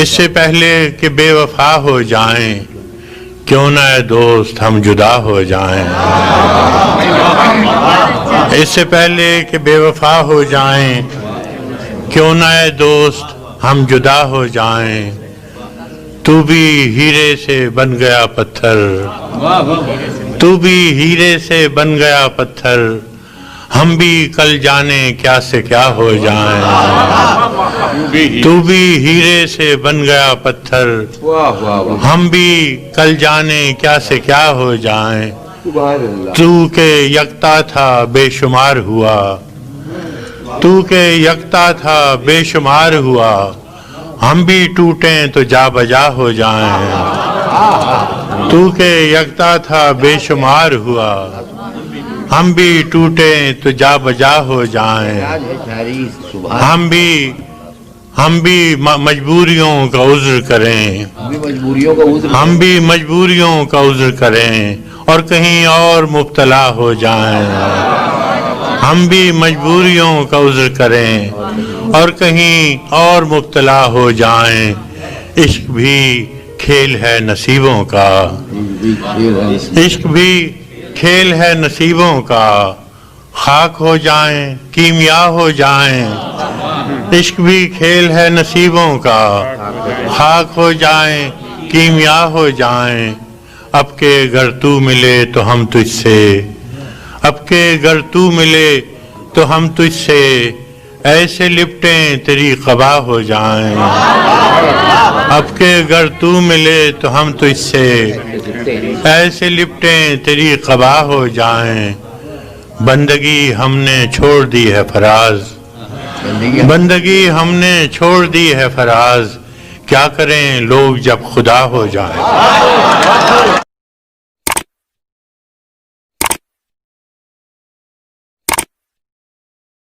اس سے پہلے کہ بے وفا ہو جائیں کیوں نہ اے دوست ہم جدا ہو جائیں، اس سے پہلے کہ بے وفا ہو جائیں کیوں نہ اے دوست ہم جدا ہو جائیں، تو بھی ہیرے سے بن گیا پتھر، تو بھی ہیرے سے بن گیا پتھر، ہم بھی کل جانے کیا سے کیا ہو جائیں، تو بھی ہیرے سے بن گیا پتھر، ہم بھی کل جانے کیا سے کیا ہو جائیں، تو کہ یکتا تھا بے شمار ہوا، تو کہ یکتا تھا بے شمار ہوا، ہم بھی ٹوٹیں تو جا بجا ہو جائیں، تو کہ یکتا تھا بے شمار ہوا، ہم بھی ٹوٹیں تو جا بجا ہو جائیں، ہم بھی مجبوریوں کا عذر کریں، ہم بھی مجبوریوں کا عذر کریں اور کہیں اور مبتلا ہو جائیں، ہم بھی مجبوریوں کا عذر کریں اور کہیں اور مبتلا ہو جائیں، عشق بھی کھیل ہے نصیبوں کا، عشق بھی کھیل ہے نصیبوں کا، خاک ہو جائیں کیمیا ہو جائیں، عشق بھی کھیل ہے نصیبوں کا، خاک ہو جائیں کیمیا ہو جائیں، اب کہ گر تو ملے تو ہم تجھ سے، اب کہ گر تو ملے تو ہم تجھ سے ایسے لپٹیں تیری قبا ہو جائیں، اب کہ گر تو ملے تو ہم تجھ سے ایسے لپٹیں تیری قبا ہو جائیں، بندگی ہم نے چھوڑ دی ہے فراز، بندگی ہم نے چھوڑ دی ہے فراز، کیا کریں لوگ جب خدا ہو جائیں۔